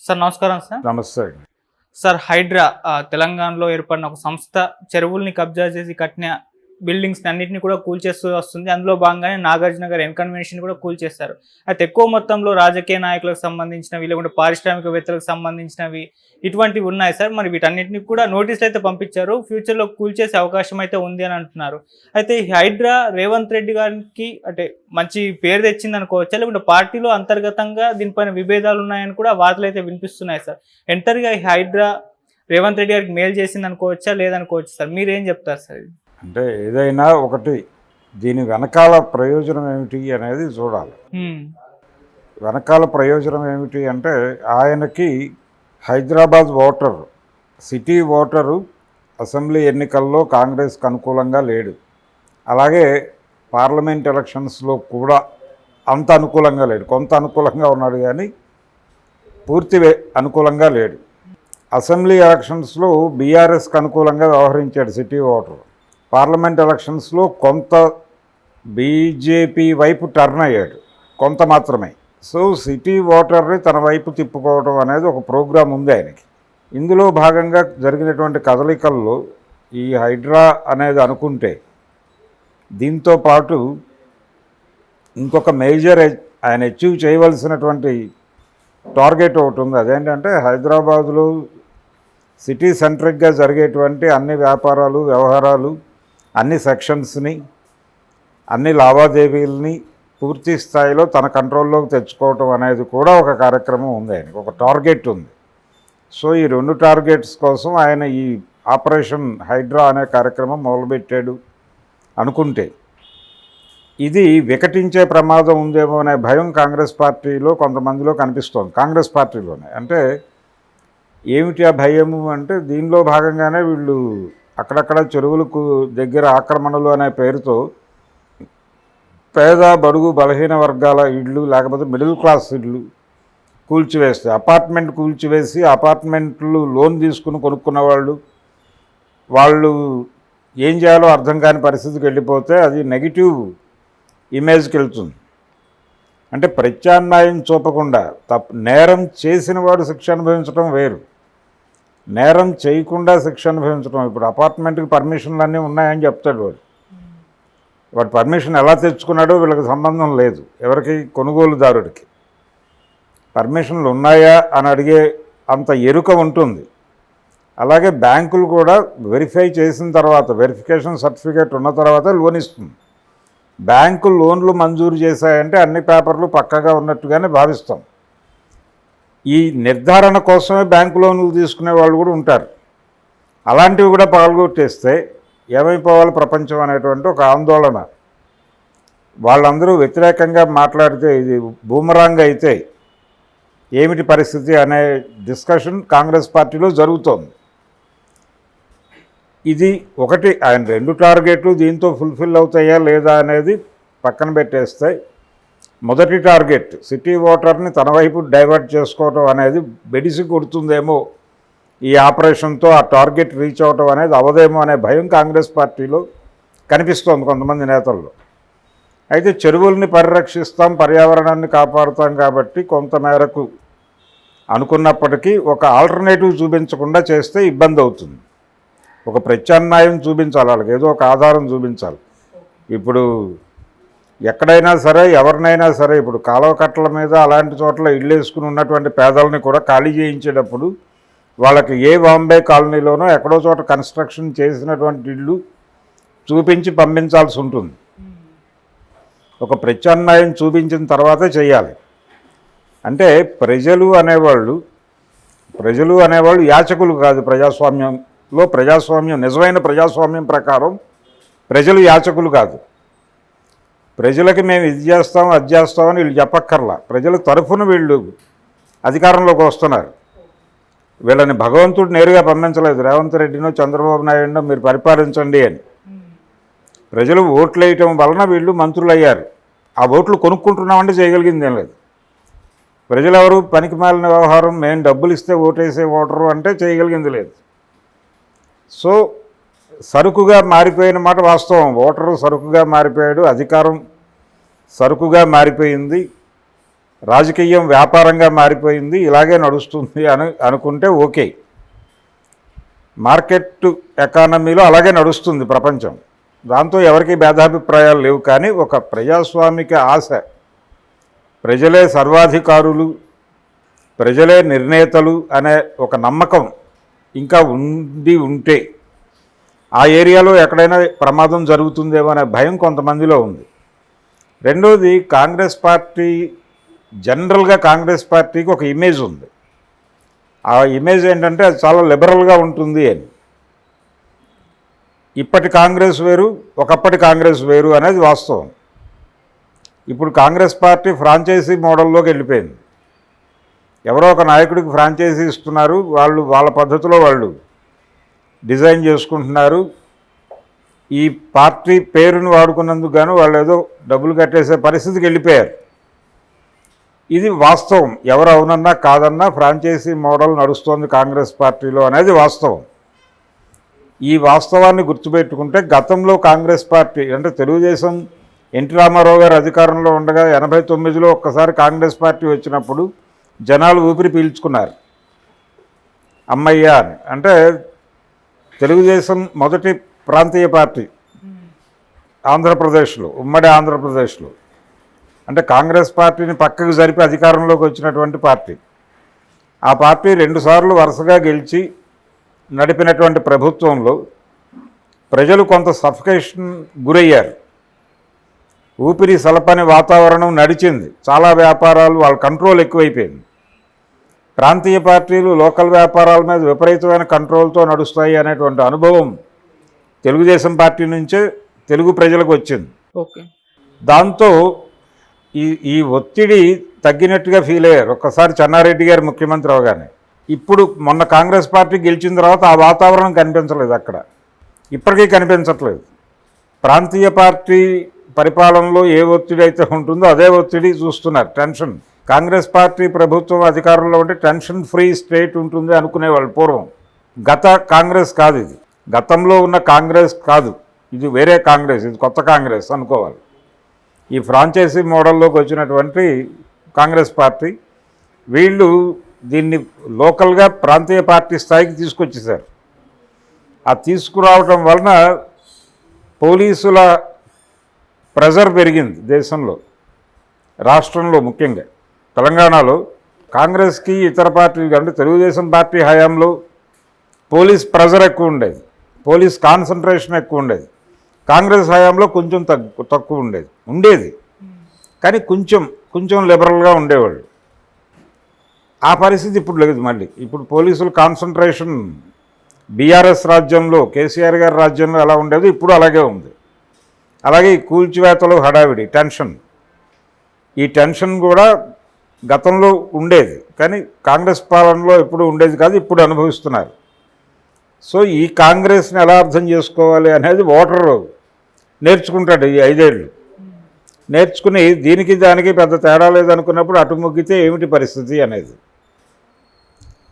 Sir నమస్కారం sir. నమస్తే. Sir Hydraa తెలంగాణలో ఏర్పడిన ఒక సంస్థ చెరువుల్ని కబ్జా చేసి కట్టిన బిల్డింగ్స్ అన్నింటినీ కూడా కూల్చేస్తూ వస్తుంది. అందులో భాగంగానే నాగార్జున గారి ఎన్కన్వెన్షన్ కూడా కూల్చేస్తారు. అయితే ఎక్కువ మొత్తంలో రాజకీయ నాయకులకు సంబంధించినవి లేకుంటే పారిశ్రామికవేత్తలకు సంబంధించినవి ఇటువంటివి ఉన్నాయి సార్. మరి వీటన్నిటిని కూడా నోటీసులు అయితే పంపించారు. ఫ్యూచర్లో కూల్చేసే అవకాశం అయితే ఉంది అని అంటున్నారు. అయితే ఈ హైడ్రా రేవంత్ రెడ్డి గారికి అంటే మంచి పేరు తెచ్చింది అనుకోవచ్చా, లేకుంటే పార్టీలో అంతర్గతంగా దీనిపైన విభేదాలు ఉన్నాయని కూడా వార్తలు అయితే వినిపిస్తున్నాయి సార్. ఎంతగా ఈ హైడ్రా రేవంత్ రెడ్డి గారికి మేలు చేసింది అనుకోవచ్చా లేదనుకోవచ్చు సార్, మీరేం చెప్తారు సార్? అంటే ఏదైనా ఒకటి దీని వెనకాల ప్రయోజనం ఏమిటి అనేది చూడాలి. వెనకాల ప్రయోజనం ఏమిటి అంటే ఆయనకి Hyderabad voter, city voter assembly ఎన్నికల్లో కాంగ్రెస్కి అనుకూలంగా లేడు. అలాగే పార్లమెంట్ ఎలక్షన్స్లో కూడా అంత అనుకూలంగా లేడు. కొంత అనుకూలంగా ఉన్నాడు కానీ పూర్తి అనుకూలంగా లేడు. అసెంబ్లీ ఎలక్షన్స్లో బీఆర్ఎస్కి అనుకూలంగా వ్యవహరించాడు సిటీ ఓటర్. పార్లమెంట్ ఎలక్షన్స్లో కొంత బీజేపీ వైపు టర్న్ అయ్యాడు, కొంత మాత్రమే. సో సిటీ ఓటర్ని తన వైపు తిప్పుకోవడం అనేది ఒక ప్రోగ్రాం ఉంది ఆయనకి. ఇందులో భాగంగా జరిగినటువంటి కదలికల్లో ఈ హైడ్రా అనేది అనుకుంటే దీంతో పాటు ఇంకొక మేజర్ ఆయన అచీవ్ చేయవలసినటువంటి టార్గెట్ ఒకటి ఉంది. అదేంటంటే హైదరాబాదులో సిటీ సెంట్రిక్గా జరిగేటువంటి అన్ని వ్యాపారాలు, వ్యవహారాలు, అన్ని సెక్షన్స్ని, అన్ని లావాదేవీలని పూర్తి స్థాయిలో తన కంట్రోల్లోకి తెచ్చుకోవటం అనేది కూడా ఒక కార్యక్రమం ఉంది. ఆయనకు ఒక టార్గెట్ ఉంది. సో ఈ రెండు టార్గెట్స్ కోసం ఆయన ఈ ఆపరేషన్ హైడ్రా అనే కార్యక్రమం మొదలుపెట్టాడు అనుకుంటే ఇది వికటించే ప్రమాదం ఉందేమో అనే భయం కాంగ్రెస్ పార్టీలో కొంతమందిలో కనిపిస్తోంది. కాంగ్రెస్ పార్టీలోనే. అంటే ఏమిటి ఆ భయము అంటే దీనిలో భాగంగానే వీళ్ళు అక్కడక్కడ చెరువులకు దగ్గర ఆక్రమణలు అనే పేరుతో పేద బడుగు బలహీన వర్గాల ఇళ్ళు లేకపోతే మిడిల్ క్లాస్ ఇళ్ళు కూల్చివేస్తే, అపార్ట్మెంట్ కూల్చివేసి అపార్ట్మెంట్లు లోన్ తీసుకుని కొనుక్కున్న వాళ్ళు ఏం చేయాలో అర్థం కాని పరిస్థితికి వెళ్ళిపోతే అది నెగిటివ్ ఇమేజ్కి వెళ్తుంది. అంటే ప్రత్యామ్నాయం చూపకుండా నేరం చేసిన వాడు శిక్ష అనుభవించడం వేరు, నేరం చేయకుండా శిక్ష అనుభవించడం. ఇప్పుడు అపార్ట్మెంట్కి పర్మిషన్లు అన్నీ ఉన్నాయని చెప్తాడు వాడు పర్మిషన్ ఎలా తెచ్చుకున్నాడో వీళ్ళకి సంబంధం లేదు. ఎవరికి? కొనుగోలుదారుడికి. పర్మిషన్లు ఉన్నాయా అని అడిగే అంత ఎరుక ఉంటుంది. అలాగే బ్యాంకులు కూడా వెరిఫై చేసిన తర్వాత, వెరిఫికేషన్ సర్టిఫికేట్ ఉన్న తర్వాత లోన్ ఇస్తుంది. బ్యాంకు లోన్లు మంజూరు చేశాయంటే అన్ని పేపర్లు పక్కాగా ఉన్నట్టుగానే భావిస్తాం. ఈ నిర్ధారణ కోసమే బ్యాంకు లోన్లు తీసుకునే వాళ్ళు కూడా ఉంటారు. అలాంటివి కూడా పాల్గొట్టేస్తే ఏమైపోవాలి ప్రపంచం అనేటువంటి ఒక ఆందోళన. వాళ్ళందరూ వ్యతిరేకంగా మాట్లాడితే ఇది బూమరాంగ్ అయితే ఏమిటి పరిస్థితి అనే డిస్కషన్ కాంగ్రెస్ పార్టీలో జరుగుతోంది. ఇది ఒకటి. ఆయన రెండు టార్గెట్లు దీంతో ఫుల్ఫిల్ అవుతాయా లేదా అనేది పక్కన పెట్టేస్తే, మొదటి టార్గెట్ సిటీ ఓటర్ని తన వైపు డైవర్ట్ చేసుకోవటం అనేది బెడిసి కొడుతుందేమో ఈ ఆపరేషన్తో, ఆ టార్గెట్ రీచ్ అవటం అనేది అవదేమో అనే భయం కాంగ్రెస్ పార్టీలో కనిపిస్తోంది కొంతమంది నేతల్లో. అయితే చెరువుల్ని పరిరక్షిస్తాం, పర్యావరణాన్ని కాపాడుతాం కాబట్టి కొంతమేరకు అనుకున్నప్పటికీ ఒక ఆల్టర్నేటివ్ చూపించకుండా చేస్తే ఇబ్బంది అవుతుంది. ఒక ప్రత్యామ్నాయం చూపించాలి వాళ్ళకి, ఏదో ఒక ఆధారం చూపించాలి. ఇప్పుడు ఎక్కడైనా సరే, ఎవరినైనా సరే, ఇప్పుడు కాలువ కట్టల మీద అలాంటి చోట్ల ఇళ్ళు వేసుకుని ఉన్నటువంటి పేదలని కూడా ఖాళీ చేయించేటప్పుడు వాళ్ళకి ఏ బాంబే కాలనీలోనో ఎక్కడో చోట కన్స్ట్రక్షన్ చేసినటువంటి ఇళ్ళు చూపించి పంపించాల్సి ఉంటుంది. ఒక ప్రత్యామ్నాయం చూపించిన తర్వాతే చేయాలి. అంటే ప్రజలు అనేవాళ్ళు యాచకులు కాదు. ప్రజాస్వామ్యం నిజమైన ప్రజాస్వామ్యం ప్రకారం ప్రజలు యాచకులు కాదు. ప్రజలకి మేము ఇది చేస్తాం అది చేస్తామని వీళ్ళు చెప్పక్కర్లా. ప్రజల తరఫున వీళ్ళు అధికారంలోకి వస్తున్నారు. వీళ్ళని భగవంతుడు నేరుగా పంపించలేదు, రేవంత్ రెడ్డినో చంద్రబాబు నాయుడునో మీరు పరిపాలించండి అని. ప్రజలు ఓట్లు వేయటం వలన వీళ్ళు మంత్రులు అయ్యారు. ఆ ఓట్లు కొనుక్కుంటున్నామంటే చేయగలిగింది ఏం లేదు. ప్రజలెవరు? పనికి మాలిన వ్యవహారం, మేము డబ్బులు ఇస్తే ఓటేసే ఓటరు అంటే చేయగలిగింది లేదు. సో సరుకుగా మారిపోయిన మాట వాస్తవం. ఓటరు సరుకుగా మారిపోయాడు, అధికారం సరుకుగా మారిపోయింది. రాజకీయం వ్యాపారంగా మారిపోయింది, ఇలాగే నడుస్తుంది అనుకుంటే ఓకే. మార్కెట్ ఎకానమీలో అలాగే నడుస్తుంది ప్రపంచం, దాంతో ఎవరికి భేదాభిప్రాయాలు లేవు. కానీ ఒక ప్రజాస్వామిక ఆశ, ప్రజలే సర్వాధికారులు, ప్రజలే నిర్ణేతలు అనే ఒక నమ్మకం ఇంకా ఉంటే ఆ ఏరియాలో ఎక్కడైనా ప్రమాదం జరుగుతుందేమో అనే భయం కొంతమందిలో ఉంది. రెండోది, కాంగ్రెస్ పార్టీ జనరల్గా కాంగ్రెస్ పార్టీకి ఒక ఇమేజ్ ఉంది. ఆ ఇమేజ్ ఏంటంటే అది చాలా లిబరల్గా ఉంటుంది అని. ఇప్పటి కాంగ్రెస్ వేరు, ఒకప్పటి కాంగ్రెస్ వేరు అనేది వాస్తవం. ఇప్పుడు కాంగ్రెస్ పార్టీ ఫ్రాంచైజీ మోడల్లోకి వెళ్ళిపోయింది. ఎవరో ఒక నాయకుడికి ఫ్రాంచైజీ ఇస్తున్నారు, వాళ్ళు వాళ్ళ పద్ధతిలో వాళ్ళు డిజైన్ చేసుకుంటున్నారు. ఈ పార్టీ పేరును వాడుకున్నందుకు గాను వాళ్ళు ఏదో డబ్బులు కట్టేసే పరిస్థితికి వెళ్ళిపోయారు. ఇది వాస్తవం. ఎవరు అవునన్నా కాదన్నా ఫ్రాంచైజీ మోడల్ నడుస్తోంది కాంగ్రెస్ పార్టీలో అనేది వాస్తవం. ఈ వాస్తవాన్ని గుర్తుపెట్టుకుంటే గతంలో కాంగ్రెస్ పార్టీ అంటే తెలుగుదేశం ఎన్టీ రామారావు గారు అధికారంలో ఉండగా 89లో ఒక్కసారి కాంగ్రెస్ పార్టీ వచ్చినప్పుడు జనాలు ఊపిరి పీల్చుకున్నారు అమ్మయ్య అని. అంటే తెలుగుదేశం మొదటి ప్రాంతీయ పార్టీ ఆంధ్రప్రదేశ్లో, ఉమ్మడి ఆంధ్రప్రదేశ్లో. అంటే కాంగ్రెస్ పార్టీని పక్కకు జరిపి అధికారంలోకి వచ్చినటువంటి పార్టీ. ఆ పార్టీ 2 సార్లు వరుసగా గెలిచి నడిపినటువంటి ప్రభుత్వంలో ప్రజలు కొంత సఫికేషన్ గురయ్యారు. ఊపిరి సలపని వాతావరణం నడిచింది. చాలా వ్యాపారాలు వాళ్ళ కంట్రోల్ ఎక్కువైపోయింది. ప్రాంతీయ పార్టీలు లోకల్ వ్యాపారాల మీద విపరీతమైన కంట్రోల్తో నడుస్తాయి అనేటువంటి అనుభవం తెలుగుదేశం పార్టీ నుంచే తెలుగు ప్రజలకు వచ్చింది. ఓకే. దాంతో ఈ ఒత్తిడి తగ్గినట్టుగా ఫీల్ అయ్యారు ఒక్కసారి చెన్నారెడ్డి గారు ముఖ్యమంత్రి అవగానే. ఇప్పుడు మొన్న కాంగ్రెస్ పార్టీ గెలిచిన తర్వాత ఆ వాతావరణం కనిపించలేదు అక్కడ, ఇప్పటికీ కనిపించట్లేదు. ప్రాంతీయ పార్టీ పరిపాలనలో ఏ ఒత్తిడి అయితే ఉంటుందో అదే ఒత్తిడి చూస్తున్నారు, టెన్షన్. కాంగ్రెస్ పార్టీ ప్రభుత్వం అధికారంలో ఉంటే టెన్షన్ ఫ్రీ స్టేట్ ఉంటుంది అనుకునేవాళ్ళు పూర్వం. గత కాంగ్రెస్ కాదు ఇది, గతంలో ఉన్న కాంగ్రెస్ కాదు, ఇది వేరే కాంగ్రెస్, ఇది కొత్త కాంగ్రెస్ అనుకోవాలి. ఈ ఫ్రాంచైజీ మోడల్లోకి వచ్చినటువంటి కాంగ్రెస్ పార్టీ వీళ్ళు దీన్ని లోకల్గా ప్రాంతీయ పార్టీ స్థాయికి తీసుకొచ్చేశారు. ఆ తీసుకురావటం వలన పోలీసుల ప్రెజర్ పెరిగింది దేశంలో, రాష్ట్రంలో ముఖ్యంగా. తెలంగాణలో కాంగ్రెస్కి ఇతర పార్టీలు అంటే తెలుగుదేశం పార్టీ హయాంలో పోలీస్ ప్రెజర్ ఎక్కువ ఉండేది, పోలీస్ కాన్సన్ట్రేషన్ ఎక్కువ ఉండేది. కాంగ్రెస్ హయాంలో కొంచెం తక్కువ ఉండేది కానీ కొంచెం లిబరల్గా ఉండేవాళ్ళు. ఆ పరిస్థితి ఇప్పుడు లేదు. మళ్ళీ ఇప్పుడు పోలీసుల కాన్సన్ట్రేషన్ బీఆర్ఎస్ రాజ్యంలో, కేసీఆర్ గారి రాజ్యంలో ఎలా ఉండేదో ఇప్పుడు అలాగే ఉంది. అలాగే ఈ కూల్చివేతలు, హడావిడి, టెన్షన్, ఈ టెన్షన్ కూడా గతంలో ఉండేది కానీ కాంగ్రెస్ పాలనలో ఎప్పుడు ఉండేది కాదు, ఇప్పుడు అనుభవిస్తున్నారు. సో ఈ కాంగ్రెస్ని ఎలా అర్థం చేసుకోవాలి అనేది ఓటరు నేర్చుకుంటాడు ఈ 5 ఏళ్ళు. నేర్చుకుని దీనికి దానికి పెద్ద తేడా లేదనుకున్నప్పుడు అటు మొగ్గితే ఏమిటి పరిస్థితి అనేది,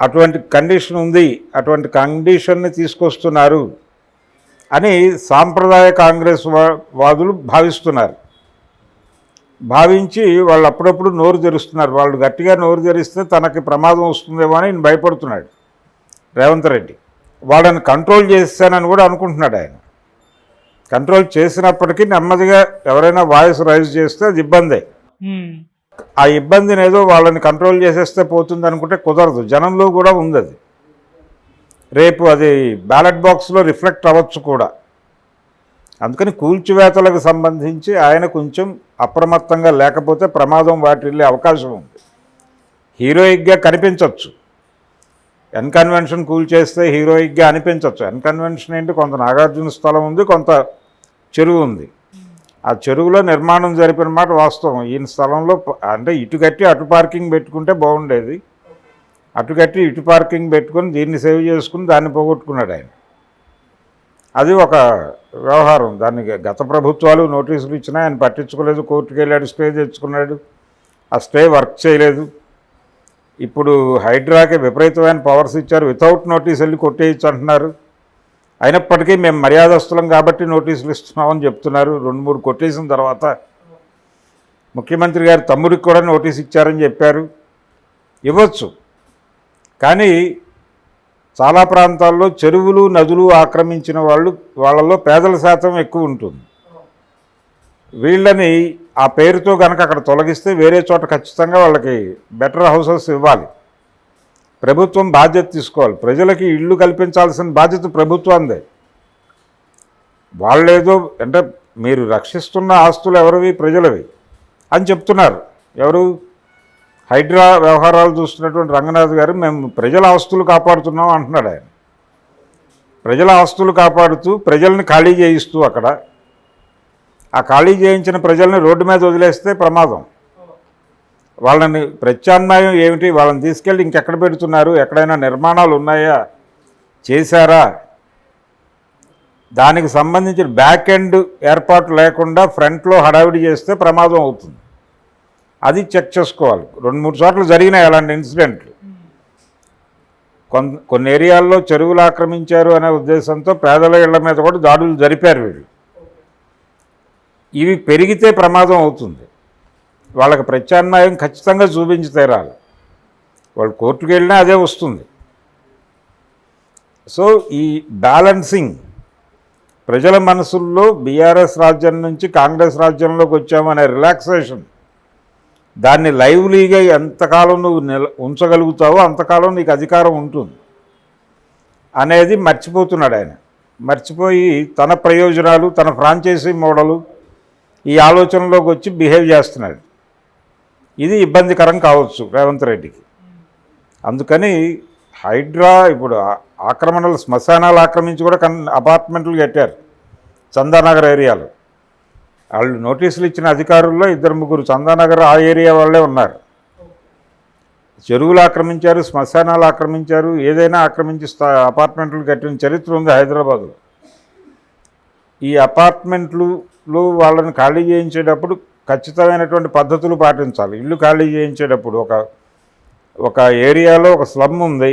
అటువంటి కండిషన్ ఉంది, అటువంటి కండిషన్ని తీసుకొస్తున్నారు అని సాంప్రదాయ కాంగ్రెస్ వాదులు భావిస్తున్నారు. భావించి వాళ్ళు అప్పుడప్పుడు నోరు తెరుస్తున్నారు. వాళ్ళు గట్టిగా నోరు తెరిస్తే తనకి ప్రమాదం వస్తుందేమో అని ఆయన భయపడుతున్నాడు రేవంత్ రెడ్డి. వాళ్ళని కంట్రోల్ చేస్తానని కూడా అనుకుంటున్నాడు ఆయన. కంట్రోల్ చేసినప్పటికీ నెమ్మదిగా ఎవరైనా వాయిస్ రైజ్ చేస్తే అది ఇబ్బందే. ఆ ఇబ్బందిని ఏదో వాళ్ళని కంట్రోల్ చేసేస్తే పోతుంది అనుకుంటే కుదరదు. జనంలో కూడా ఉంది అది, రేపు అది బ్యాలెట్ బాక్స్లో రిఫ్లెక్ట్ అవ్వచ్చు కూడా. అందుకని కూల్చివేతలకు సంబంధించి ఆయన కొంచెం అప్రమత్తంగా లేకపోతే ప్రమాదం వాటిల్లే అవకాశం ఉంది. హీరోయిక్గా కనిపించవచ్చు, ఎన్కన్వెన్షన్ కూల్చేస్తే హీరోయిక్గా అనిపించవచ్చు. ఎన్కన్వెన్షన్ ఏంటి, కొంత నాగార్జున స్థలం ఉంది, కొంత చెరువు ఉంది. ఆ చెరువులో నిర్మాణం జరిపిన మాట వాస్తవం. ఈయన స్థలంలో అంటే ఇటు కట్టి అటు పార్కింగ్ పెట్టుకుంటే బాగుండేది, అటు కట్టి ఇటు పార్కింగ్ పెట్టుకుని దీన్ని సేవ్ చేసుకుని దాన్ని పోగొట్టుకున్నాడు ఆయన. అది ఒక వ్యవహారం. దానికి గత ప్రభుత్వాలు నోటీసులు ఇచ్చినా ఆయన పట్టించుకోలేదు, కోర్టుకు వెళ్ళాడు, స్టే తెచ్చుకున్నాడు, ఆ స్టే వర్క్ చేయలేదు. ఇప్పుడు హైడ్రాకి విపరీతమైన పవర్స్ ఇచ్చారు, వితౌట్ నోటీస్ వెళ్ళి కొట్టేయచ్చు అంటున్నారు. అయినప్పటికీ మేము మర్యాదస్తులం కాబట్టి నోటీసులు ఇస్తున్నామని చెప్తున్నారు. 2-3 కొట్టేసిన తర్వాత ముఖ్యమంత్రి గారు తమ్ముడికి కూడా నోటీస్ ఇచ్చారని చెప్పారు. ఇవ్వచ్చు, కానీ చాలా ప్రాంతాల్లో చెరువులు నదులు ఆక్రమించిన వాళ్ళలో పేదల శాతం ఎక్కువ ఉంటుంది. వీళ్ళని ఆ పేరుతో కనుక అక్కడ తొలగిస్తే వేరే చోట ఖచ్చితంగా వాళ్ళకి బెటర్ హౌసెస్ ఇవ్వాలి. ప్రభుత్వం బాధ్యత తీసుకోవాలి. ప్రజలకి ఇళ్ళు కల్పించాల్సిన బాధ్యత ప్రభుత్వందే. వాళ్ళేదో అంటే మీరు రక్షిస్తున్న ఆస్తులు ఎవరివి? ప్రజలవి అని చెప్తున్నారు. ఎవరు? హైడ్రా వ్యవహారాలు చూస్తున్నటువంటి రంగనాథ్ గారు మేము ప్రజల ఆస్తులు కాపాడుతున్నాం అంటున్నాడు. ఆయన ప్రజల ఆస్తులు కాపాడుతూ ప్రజల్ని ఖాళీ చేయిస్తూ అక్కడ ఆ ఖాళీ చేయించిన ప్రజల్ని రోడ్డు మీద వదిలేస్తే ప్రమాదం. వాళ్ళని ప్రత్యామ్నాయం ఏమిటి? వాళ్ళని తీసుకెళ్ళి ఇంకెక్కడ పెడుతున్నారు? ఎక్కడైనా నిర్మాణాలు ఉన్నాయా? చేశారా? దానికి సంబంధించిన బ్యాక్ ఎండ్ ఏర్పాటు లేకుండా ఫ్రంట్లో హడావిడి చేస్తే ప్రమాదం అవుతుంది. అది చెక్ చేసుకోవాలి. 2-3 చోట్ల జరిగినాయి అలాంటి ఇన్సిడెంట్లు. కొన్ని ఏరియాల్లో చెరువులు ఆక్రమించారు అనే ఉద్దేశంతో పేదల ఇళ్ల మీద కూడా దాడులు జరిపారు వీళ్ళు. ఇవి పెరిగితే ప్రమాదం అవుతుంది. వాళ్ళకి ప్రత్యామ్నాయం ఖచ్చితంగా చూపించి తీరాలి. వాళ్ళు కోర్టుకు వెళ్ళినా అదే వస్తుంది. సో ఈ బ్యాలెన్సింగ్ ప్రజల మనసుల్లో బీఆర్ఎస్ రాజ్యం నుంచి కాంగ్రెస్ రాజ్యంలోకి వచ్చామనే రిలాక్సేషన్, దాన్ని లైవ్లీగా ఎంతకాలం నువ్వు ఉంచగలుగుతావో అంతకాలం నీకు అధికారం ఉంటుంది అనేది మర్చిపోతున్నాడు ఆయన. మర్చిపోయి తన ప్రయోజనాలు, తన ఫ్రాంచైజీ మోడలు ఈ ఆలోచనలోకి వచ్చి బిహేవ్ చేస్తున్నాడు. ఇది ఇబ్బందికరం కావచ్చు రేవంత్ రెడ్డికి. అందుకని హైడ్రా ఇప్పుడు ఆక్రమణలు, శ్మశానాలు ఆక్రమించి కూడా అపార్ట్మెంట్లు కట్టారు చందానగర్ ఏరియాలో. వాళ్ళు నోటీసులు ఇచ్చిన అధికారుల్లో 2-3 చందానగర్ ఆ ఏరియా వాళ్ళే ఉన్నారు. చెరువులు ఆక్రమించారు, శ్మశానాలు ఆక్రమించారు, ఏదైనా ఆక్రమించి అపార్ట్మెంట్లు కట్టిన చరిత్ర ఉంది హైదరాబాద్లో. ఈ అపార్ట్మెంట్లు వాళ్ళని ఖాళీ చేయించేటప్పుడు ఖచ్చితమైనటువంటి పద్ధతులు పాటించాలి. ఇల్లు ఖాళీ చేయించేటప్పుడు ఒక ఏరియాలో ఒక స్లమ్ ఉంది,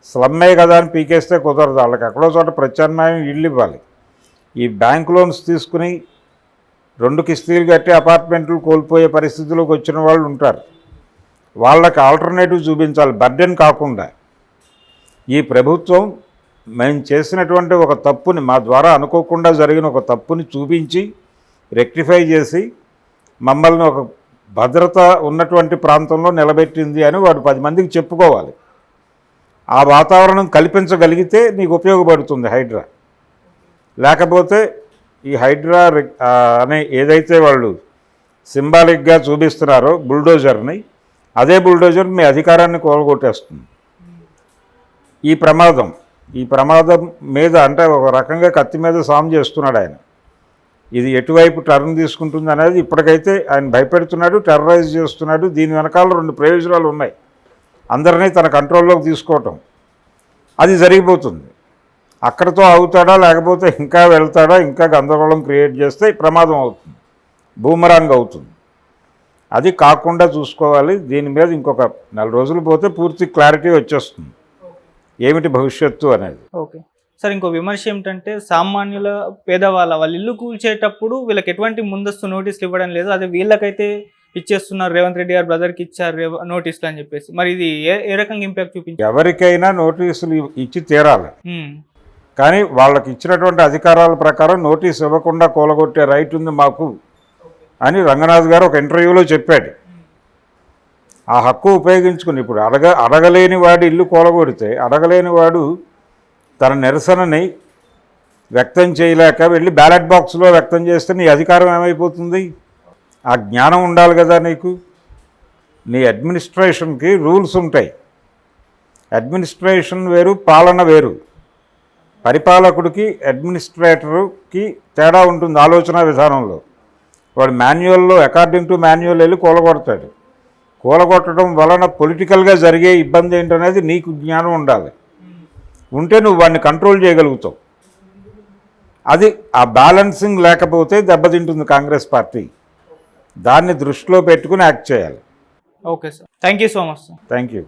స్లమ్మే కదా అని పీకేస్తే కుదరదు. వాళ్ళకి ఎక్కడో చోట ప్రత్యామ్నాయం ఇల్లు ఇవ్వాలి. ఈ బ్యాంక్ లోన్స్ తీసుకుని 2 కిస్తీలు కట్టి అపార్ట్మెంట్లు కోల్పోయే పరిస్థితిలోకి వచ్చిన వాళ్ళు ఉంటారు. వాళ్ళకి ఆల్టర్నేటివ్ చూపించాలి, బర్డెన్ కాకుండా. ఈ ప్రభుత్వం మేము చేసినటువంటి ఒక తప్పుని, మా ద్వారా అనుకోకుండా జరిగిన ఒక తప్పుని చూపించి రెక్టిఫై చేసి మమ్మల్ని ఒక భద్రత ఉన్నటువంటి ప్రాంతంలో నిలబెట్టింది అని వాడు 10 మందికి చెప్పుకోవాలి. ఆ వాతావరణం కల్పించగలిగితే నీకు ఉపయోగపడుతుంది హైడ్రా. లేకపోతే ఈ హైడ్రా అనే ఏదైతే వాళ్ళు సింబాలిక్గా చూపిస్తున్నారో బుల్డోజర్ని, అదే బుల్డోజర్ మీ అధికారాన్ని కూలగొట్టేస్తుంది. ఈ ప్రమాదం మీద అంటే ఒక రకంగా కత్తి మీద సాము చేస్తున్నాడు ఆయన. ఇది ఎటువైపు టర్న్ తీసుకుంటుంది అనేది ఇప్పటికైతే ఆయన భయపెడుతున్నాడు, టెర్రరైజ్ చేస్తున్నాడు. దీని వెనకాల 2 ప్రయోజనాలు ఉన్నాయి. అందరినీ తన కంట్రోల్లోకి తీసుకోవటం, అది జరిగిపోతుంది. అక్కడితో ఆగుతాడా, లేకపోతే ఇంకా వెళ్తాడా, ఇంకా గందరగోళం క్రియేట్ చేస్తే ప్రమాదం అవుతుంది, బూమరాంగ్ అవుతుంది. అది కాకుండా చూసుకోవాలి. దీని మీద ఇంకొక 4 రోజులు పోతే పూర్తి క్లారిటీ వచ్చేస్తుంది ఏమిటి భవిష్యత్తు అనేది. ఓకే సార్, ఇంకో విమర్శ ఏమిటంటే సామాన్యుల పేదవాళ్ళ ఇల్లు కూల్చేటప్పుడు వీళ్ళకి ఎటువంటి ముందస్తు నోటీసులు ఇవ్వడం లేదు. అదే వీళ్ళకైతే ఇచ్చేస్తున్నారు. రేవంత్ రెడ్డి గారు బ్రదర్కి ఇచ్చారు నోటీసులు అని చెప్పేసి. మరి ఇది ఏ రకంగా ఇంపాక్ట్ చూపించారు? ఎవరికైనా నోటీసులు ఇచ్చి తీరాలి, కానీ వాళ్ళకి ఇచ్చినటువంటి అధికారాల ప్రకారం నోటీసు ఇవ్వకుండా కూలగొట్టే రైట్ ఉంది మాకు అని రంగనాథ్ గారు ఒక ఇంటర్వ్యూలో చెప్పాడు. ఆ హక్కు ఉపయోగించుకుని ఇప్పుడు అడగలేని వాడు ఇల్లు కూలగొడితే, అడగలేని వాడు తన నిరసనని వ్యక్తం చేయలేక వెళ్ళి బ్యాలెట్ బాక్స్లో వ్యక్తం చేస్తే నీ అధికారం ఏమైపోతుంది? ఆ జ్ఞానం ఉండాలి కదా నీకు. నీ అడ్మినిస్ట్రేషన్కి రూల్స్ ఉంటాయి. అడ్మినిస్ట్రేషన్ వేరు, పాలన వేరు. పరిపాలకుడికి అడ్మినిస్ట్రేటర్కి తేడా ఉంటుంది ఆలోచన విధానంలో. వాడు మాన్యువల్లో అకార్డింగ్ టు మాన్యువల్ వెళ్ళి కూలగొడతాడు. కూలగొట్టడం వలన పొలిటికల్గా జరిగే ఇబ్బంది ఏంటనేది నీకు జ్ఞానం ఉండాలి. ఉంటే నువ్వు వాడిని కంట్రోల్ చేయగలుగుతావు. అది ఆ బ్యాలెన్సింగ్ లేకపోతే దెబ్బతింటుంది కాంగ్రెస్ పార్టీ. దాన్ని దృష్టిలో పెట్టుకుని యాక్ట్ చేయాలి. Okay sir, thank you so much sir. Thank you.